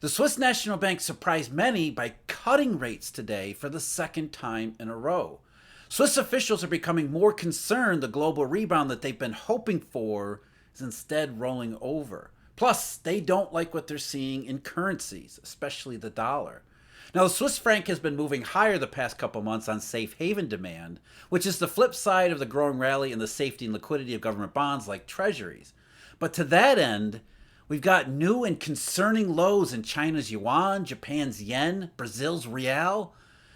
The Swiss National Bank surprised many by cutting rates today for the second time in a row. Swiss officials are becoming more concerned the global rebound that they've been hoping for is instead rolling over. Plus, they don't like what they're seeing in currencies, especially the dollar. Now, the Swiss franc has been moving higher the past couple months on safe haven demand, which is the flip side of the growing rally in the safety and liquidity of government bonds like treasuries. But to that end, we've got new and concerning lows in China's yuan, Japan's yen, Brazil's real,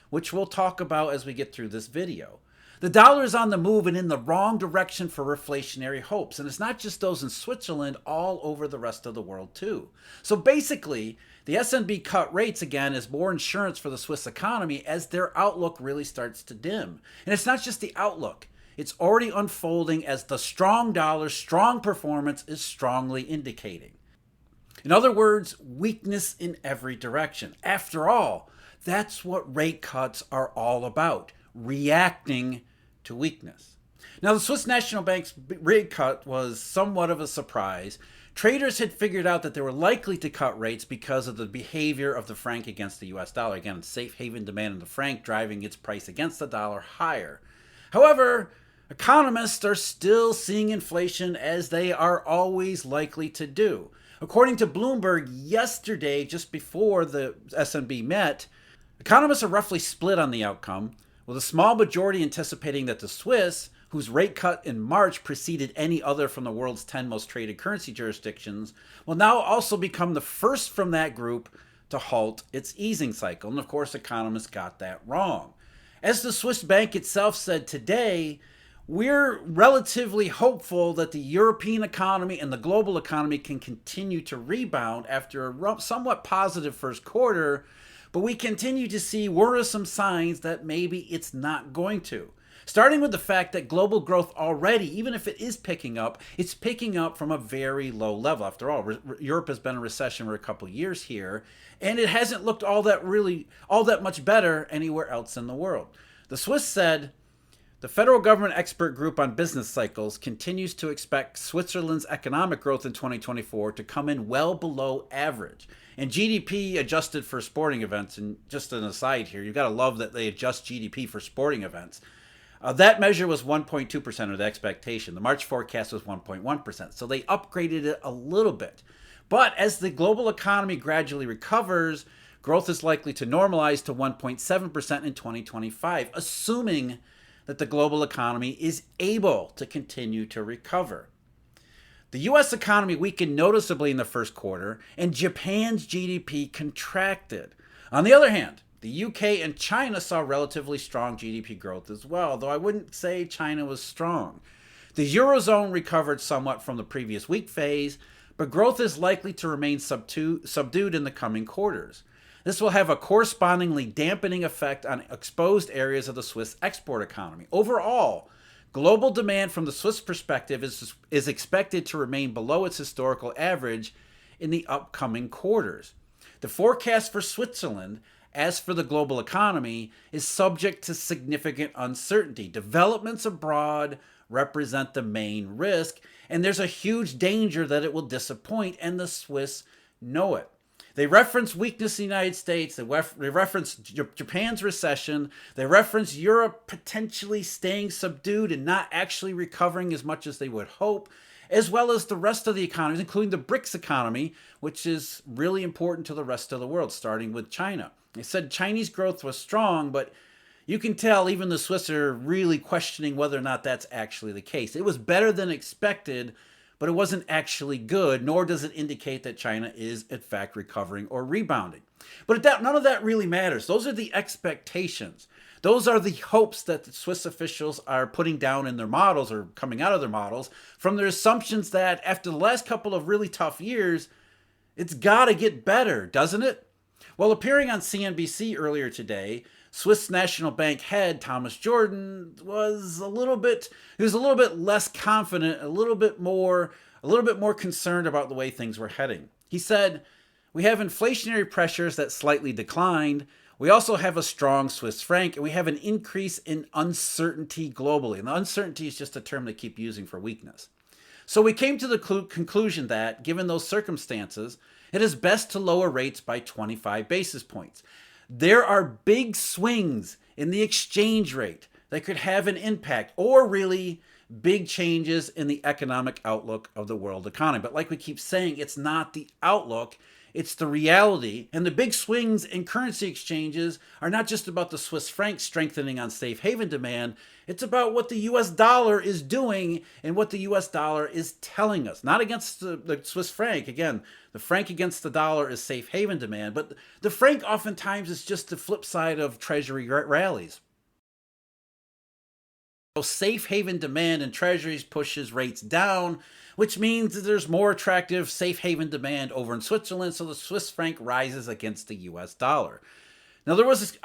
which we'll talk about as we get through this video. The dollar is on the move and in the wrong direction for reflationary hopes. And it's not just those in Switzerland, all over the rest of the world too. So basically, the SNB cut rates again is more insurance for the Swiss economy as their outlook really starts to dim. And it's not just the outlook. It's already unfolding as the strong dollar, strong performance is strongly indicating. In other words, weakness in every direction. After all, that's what rate cuts are all about, reacting to weakness. Now, the Swiss National Bank's rate cut was somewhat of a surprise. Traders had figured out that they were likely to cut rates because of the behavior of the franc against the US dollar. Again, safe haven demand in the franc driving its price against the dollar higher. However, economists are still seeing inflation as they are always likely to do. According to Bloomberg yesterday, just before the SNB met, economists are roughly split on the outcome, with a small majority anticipating that the Swiss, whose rate cut in March preceded any other from the world's 10 most traded currency jurisdictions, will now also become the first from that group to halt its easing cycle. And of course, economists got that wrong. As the Swiss bank itself said today, we're relatively hopeful that the European economy and the global economy can continue to rebound after a somewhat positive first quarter, but we continue to see worrisome signs that maybe it's not going to. Starting with the fact that global growth already, even if it is picking up, it's picking up from a very low level. After all, Europe has been in recession for a couple years here, and it hasn't looked all that much better anywhere else in the world. The Swiss said, the federal government expert group on business cycles continues to expect Switzerland's economic growth in 2024 to come in well below average. And GDP adjusted for sporting events, and just an aside here, you've got to love that they adjust GDP for sporting events. That measure was 1.2% of the expectation. The March forecast was 1.1%. So they upgraded it a little bit. But as the global economy gradually recovers, growth is likely to normalize to 1.7% in 2025, assuming that the global economy is able to continue to recover. The U.S. economy weakened noticeably in the first quarter, and Japan's GDP contracted. On the other hand, the UK and China saw relatively strong GDP growth as well, though I wouldn't say China was strong. The Eurozone recovered somewhat from the previous weak phase, but growth is likely to remain subdued in the coming quarters. This will have a correspondingly dampening effect on exposed areas of the Swiss export economy. Overall, global demand from the Swiss perspective is expected to remain below its historical average in the upcoming quarters. The forecast for Switzerland, as for the global economy, is subject to significant uncertainty. Developments abroad represent the main risk, and there's a huge danger that it will disappoint, and the Swiss know it. They reference weakness in the United States. They reference Japan's recession. They reference Europe potentially staying subdued and not actually recovering as much as they would hope, as well as the rest of the economies, including the BRICS economy, which is really important to the rest of the world, starting with China. They said Chinese growth was strong, but you can tell even the Swiss are really questioning whether or not that's actually the case. It was better than expected, but it wasn't actually good, nor does it indicate that China is, in fact, recovering or rebounding. But none of that really matters. Those are the expectations. Those are the hopes that the Swiss officials are putting down in their models or coming out of their models from their assumptions that after the last couple of really tough years, it's got to get better, doesn't it? Well, appearing on CNBC earlier today, Swiss National Bank head Thomas Jordan was a little bit less confident, a little bit more concerned about the way things were heading. He said, "We have inflationary pressures that slightly declined. We also have a strong Swiss franc, and we have an increase in uncertainty globally." And the uncertainty is just a term they keep using for weakness. So we came to the conclusion that, given those circumstances, it is best to lower rates by 25 basis points. There are big swings in the exchange rate that could have an impact, or really big changes in the economic outlook of the world economy. But like we keep saying, it's not the outlook, it's the reality. And the big swings in currency exchanges are not just about the Swiss franc strengthening on safe haven demand. It's about what the US dollar is doing and what the US dollar is telling us. Not against the Swiss franc. Again, the franc against the dollar is safe haven demand, but the franc oftentimes is just the flip side of treasury rallies. So safe haven demand in treasuries pushes rates down, which means that there's more attractive safe haven demand over in Switzerland, so the Swiss franc rises against the US dollar. Now, there's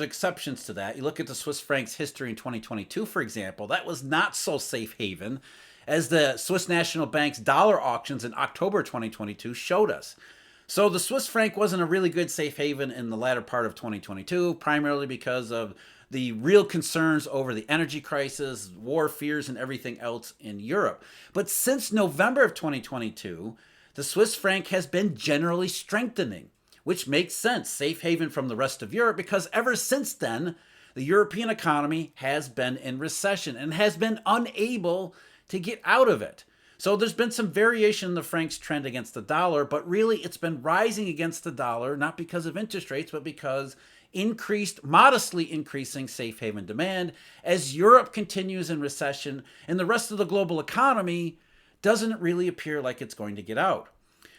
exceptions to that. You look at the Swiss franc's history in 2022, for example, that was not so safe haven as the Swiss National Bank's dollar auctions in October 2022 showed us. So the Swiss franc wasn't a really good safe haven in the latter part of 2022, primarily because of the real concerns over the energy crisis, war fears, and everything else in Europe. But since November of 2022, the Swiss franc has been generally strengthening, which makes sense, safe haven from the rest of Europe, because ever since then, the European economy has been in recession and has been unable to get out of it. So there's been some variation in the franc's trend against the dollar, but really it's been rising against the dollar, not because of interest rates, but because modestly increasing safe haven demand as Europe continues in recession and the rest of the global economy doesn't really appear like it's going to get out.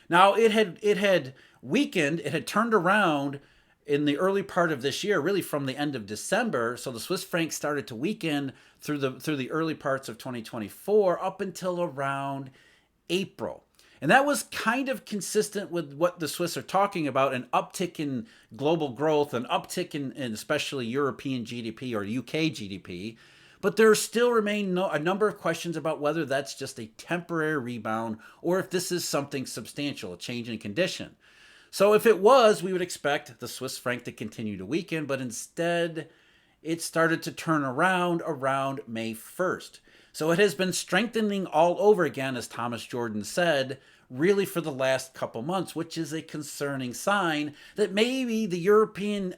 Now, it had weakened, it had turned around in the early part of this year, really from the end of December. So the Swiss franc started to weaken through the early parts of 2024 up until around April. And that was kind of consistent with what the Swiss are talking about, an uptick in global growth, an uptick in especially European GDP or UK GDP. But there still remain a number of questions about whether that's just a temporary rebound or if this is something substantial, a change in condition. So if it was, we would expect the Swiss franc to continue to weaken, but instead it started to turn around May 1st. So it has been strengthening all over again, as Thomas Jordan said, really for the last couple months, which is a concerning sign that maybe the European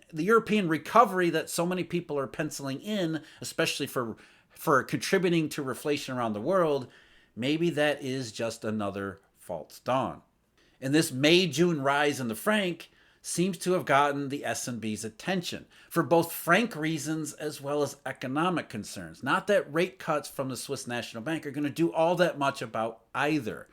recovery that so many people are penciling in, especially for contributing to reflation around the world, maybe that is just another false dawn. And this May-June rise in the franc seems to have gotten the SNB's attention for both franc reasons as well as economic concerns. Not that rate cuts from the Swiss National Bank are going to do all that much about either.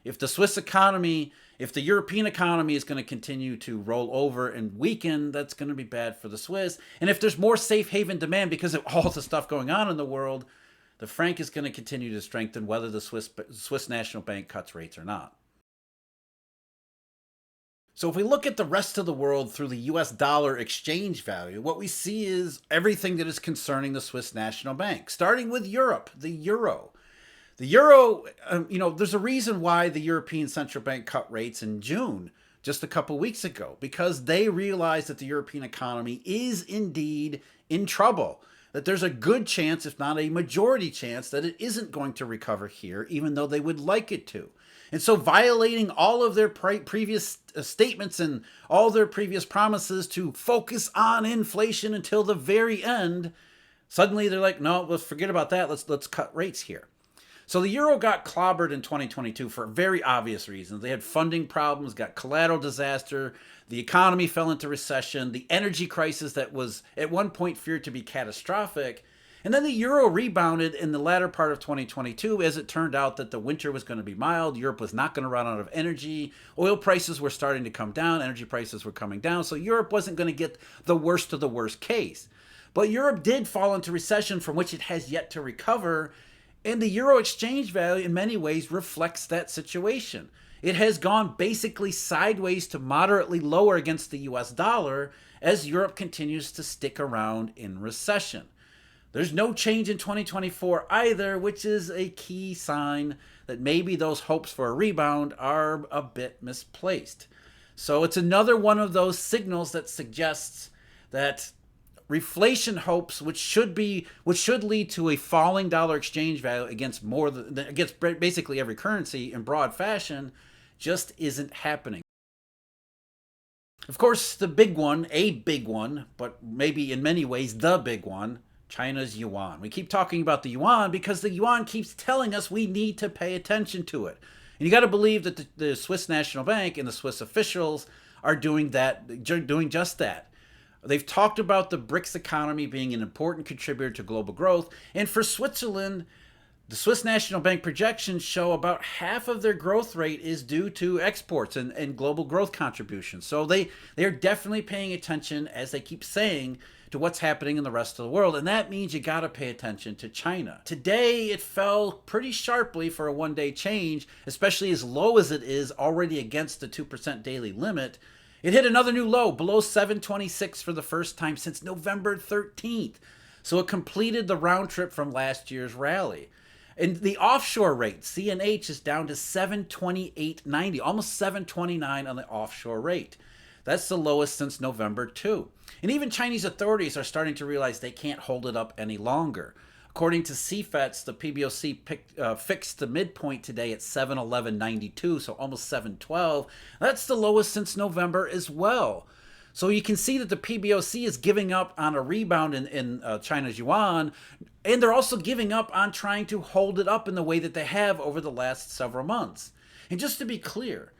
If the European economy is going to continue to roll over and weaken, that's going to be bad for the Swiss. And if there's more safe haven demand because of all the stuff going on in the world, the franc is going to continue to strengthen whether the Swiss National Bank cuts rates or not. So if we look at the rest of the world through the US dollar exchange value, what we see is everything that is concerning the Swiss National Bank, starting with Europe, the euro. The euro, there's a reason why the European Central Bank cut rates in June, just a couple weeks ago, because they realized that the European economy is indeed in trouble, that there's a good chance, if not a majority chance, that it isn't going to recover here, even though they would like it to. And so violating all of their previous statements and all their previous promises to focus on inflation until the very end, suddenly they're like, no, let's forget about that. Let's cut rates here. So the euro got clobbered in 2022 for very obvious reasons. They had funding problems, got collateral disaster, the economy fell into recession, the energy crisis that was at one point feared to be catastrophic. And then the euro rebounded in the latter part of 2022 as it turned out that the winter was going to be mild. Europe was not going to run out of energy. Oil prices were starting to come down. Energy prices were coming down. So Europe wasn't going to get the worst of the worst case. But Europe did fall into recession from which it has yet to recover. And the euro exchange value in many ways reflects that situation. It has gone basically sideways to moderately lower against the US dollar as Europe continues to stick around in recession. There's no change in 2024 either, which is a key sign that maybe those hopes for a rebound are a bit misplaced. So it's another one of those signals that suggests that reflation hopes, which should lead to a falling dollar exchange value against basically every currency in broad fashion, just isn't happening. Of course, the big one, a big one, but maybe in many ways the big one, China's yuan. We keep talking about the yuan because the yuan keeps telling us we need to pay attention to it. And you got to believe that the Swiss National Bank and the Swiss officials are doing just that. They've talked about the BRICS economy being an important contributor to global growth. And for Switzerland, the Swiss National Bank projections show about half of their growth rate is due to exports and global growth contributions. So they're definitely paying attention, as they keep saying, to what's happening in the rest of the world. And that means you got to pay attention to China. Today, it fell pretty sharply for a one-day change, especially as low as it is already against the 2% daily limit. It hit another new low, below 726 for the first time since November 13th. So it completed the round trip from last year's rally. And the offshore rate, CNH, is down to 728.90, almost 729 on the offshore rate. That's the lowest since November 2. And even Chinese authorities are starting to realize they can't hold it up any longer. According to CFETS, the PBOC fixed the midpoint today at 711.92, so almost 712. That's the lowest since November as well. So you can see that the PBOC is giving up on a rebound in China's yuan, and they're also giving up on trying to hold it up in the way that they have over the last several months. And just to be clear,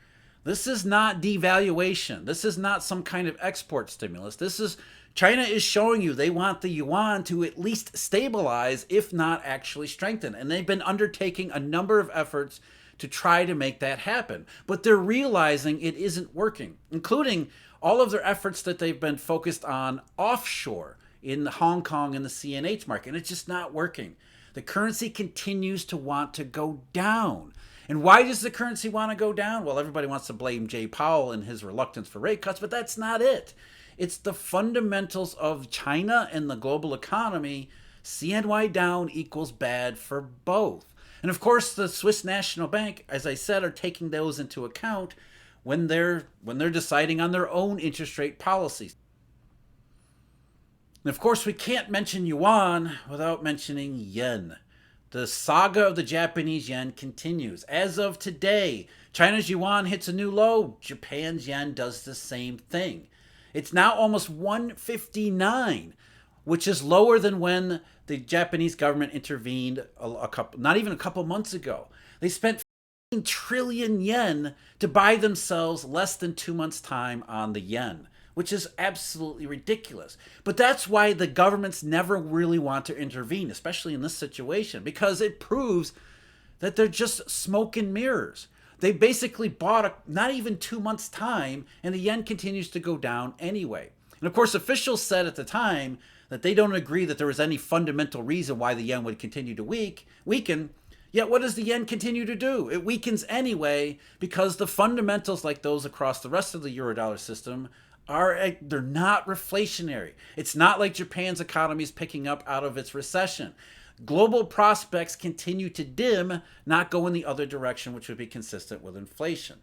this is not devaluation. This is not some kind of export stimulus. China is showing you they want the yuan to at least stabilize, if not actually strengthen. And they've been undertaking a number of efforts to try to make that happen. But they're realizing it isn't working, including all of their efforts that they've been focused on offshore in Hong Kong and the CNH market. And it's just not working. The currency continues to want to go down. And why does the currency want to go down? Well, everybody wants to blame Jay Powell and his reluctance for rate cuts, but that's not it. It's the fundamentals of China and the global economy. CNY down equals bad for both. And of course, the Swiss National Bank, as I said, are taking those into account when they're deciding on their own interest rate policies. And of course, we can't mention yuan without mentioning yen. The saga of the Japanese yen continues. As of today, China's yuan hits a new low. Japan's yen does the same thing. It's now almost 159, which is lower than when the Japanese government intervened not even a couple months ago. They spent 15 trillion yen to buy themselves less than 2 months' time on the yen, which is absolutely ridiculous. But that's why the governments never really want to intervene, especially in this situation, because it proves that they're just smoke and mirrors. They basically bought not even 2 months' time, and the yen continues to go down anyway. And of course, officials said at the time that they don't agree that there was any fundamental reason why the yen would continue to weaken. Yet what does the yen continue to do? It weakens anyway because the fundamentals, like those across the rest of the Eurodollar system, they're not reflationary. It's not like Japan's economy is picking up out of its recession. Global prospects continue to dim, not go in the other direction, which would be consistent with inflation.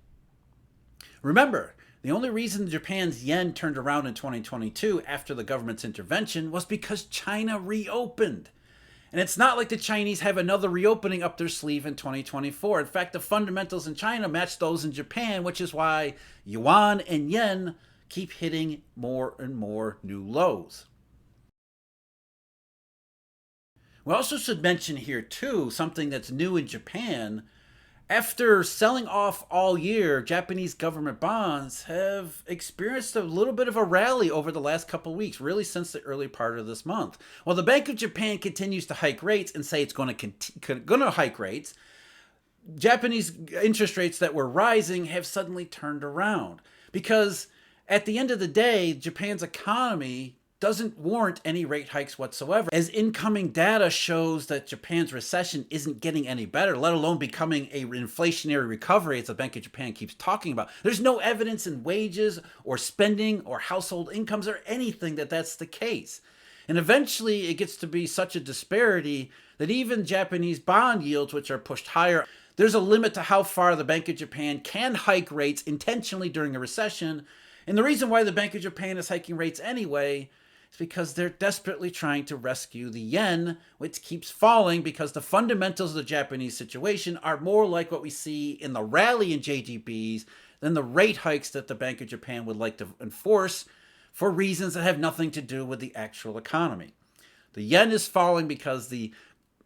Remember, the only reason Japan's yen turned around in 2022 after the government's intervention was because China reopened. And it's not like the Chinese have another reopening up their sleeve in 2024. In fact, the fundamentals in China match those in Japan, which is why yuan and yen keep hitting more and more new lows. We also should mention here, too, something that's new in Japan. After selling off all year, Japanese government bonds have experienced a little bit of a rally over the last couple of weeks, really since the early part of this month. While the Bank of Japan continues to hike rates and say it's going to hike rates, Japanese interest rates that were rising have suddenly turned around. Because at the end of the day, Japan's economy doesn't warrant any rate hikes whatsoever, as incoming data shows that Japan's recession isn't getting any better, let alone becoming an inflationary recovery, as the Bank of Japan keeps talking about. There's no evidence in wages or spending or household incomes or anything that that's the case. And eventually it gets to be such a disparity that even Japanese bond yields, which are pushed higher, there's a limit to how far the Bank of Japan can hike rates intentionally during a recession. And the reason why the Bank of Japan is hiking rates anyway is because they're desperately trying to rescue the yen, which keeps falling because the fundamentals of the Japanese situation are more like what we see in the rally in JGBs than the rate hikes that the Bank of Japan would like to enforce for reasons that have nothing to do with the actual economy. The yen is falling because the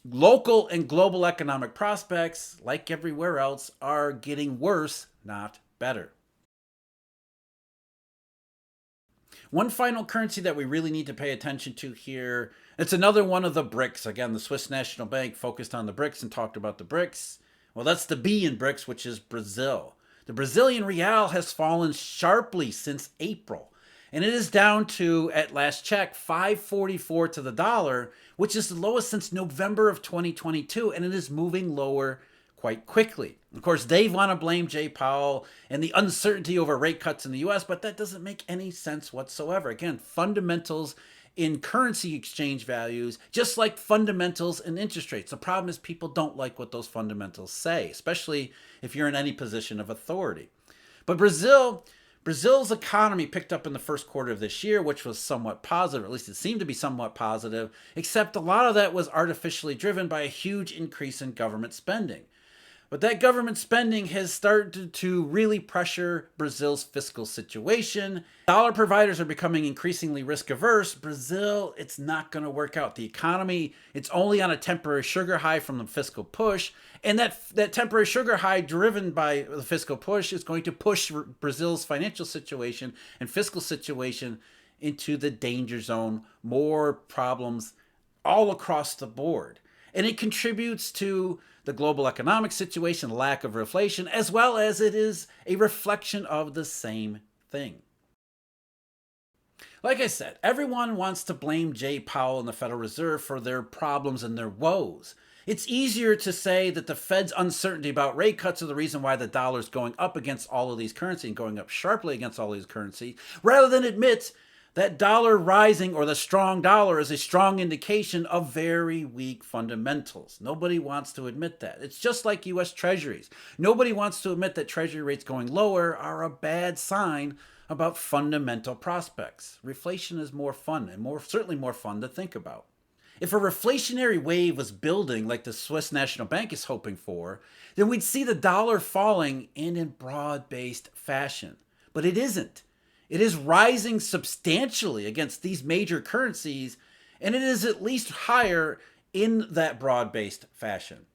local and global economic prospects, like everywhere else, are getting worse, not better. One final currency that we really need to pay attention to here, it's another one of the BRICS. Again, the Swiss National Bank focused on the BRICS and talked about the BRICS. Well, that's the B in BRICS, which is Brazil. The Brazilian real has fallen sharply since April, and it is down to, at last check, 5.44 to the dollar, which is the lowest since November of 2022, and it is moving lower quite quickly. Of course, they want to blame Jay Powell and the uncertainty over rate cuts in the US, but that doesn't make any sense whatsoever. Again, fundamentals in currency exchange values, just like fundamentals in interest rates. The problem is people don't like what those fundamentals say, especially if you're in any position of authority. But Brazil's economy picked up in the first quarter of this year, which was somewhat positive, or at least it seemed to be somewhat positive, except a lot of that was artificially driven by a huge increase in government spending. But that government spending has started to really pressure Brazil's fiscal situation. Dollar providers are becoming increasingly risk averse. Brazil, it's not going to work out. The economy, it's only on a temporary sugar high from the fiscal push. And that temporary sugar high driven by the fiscal push is going to push Brazil's financial situation and fiscal situation into the danger zone. More problems all across the board. And it contributes to the global economic situation, lack of inflation, as well as it is a reflection of the same thing. Like I said, everyone wants to blame Jay Powell and the Federal Reserve for their problems and their woes. It's easier to say that the Fed's uncertainty about rate cuts are the reason why the dollar is going up against all of these currencies and going up sharply against all these currencies, rather than admit that dollar rising or the strong dollar is a strong indication of very weak fundamentals. Nobody wants to admit that. It's just like U.S. Treasuries. Nobody wants to admit that Treasury rates going lower are a bad sign about fundamental prospects. Reflation is more fun and certainly more fun to think about. If a reflationary wave was building like the Swiss National Bank is hoping for, then we'd see the dollar falling and in broad-based fashion. But it isn't. It is rising substantially against these major currencies, and it is at least higher in that broad-based fashion.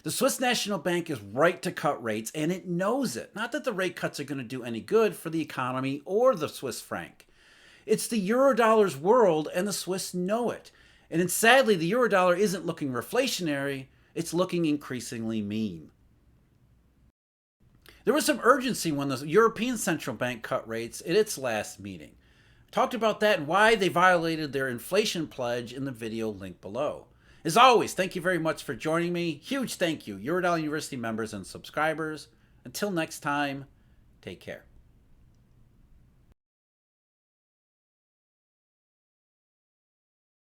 The Swiss National Bank is right to cut rates, and it knows it. Not that the rate cuts are going to do any good for the economy or the Swiss franc. It's the Eurodollar's world, and the Swiss know it. And sadly, the Eurodollar isn't looking reflationary, it's looking increasingly mean. There was some urgency when the European Central Bank cut rates at its last meeting. I talked about that and why they violated their inflation pledge in the video link below. As always, thank you very much for joining me. Huge thank you, Eurodollar University members and subscribers. Until next time, take care.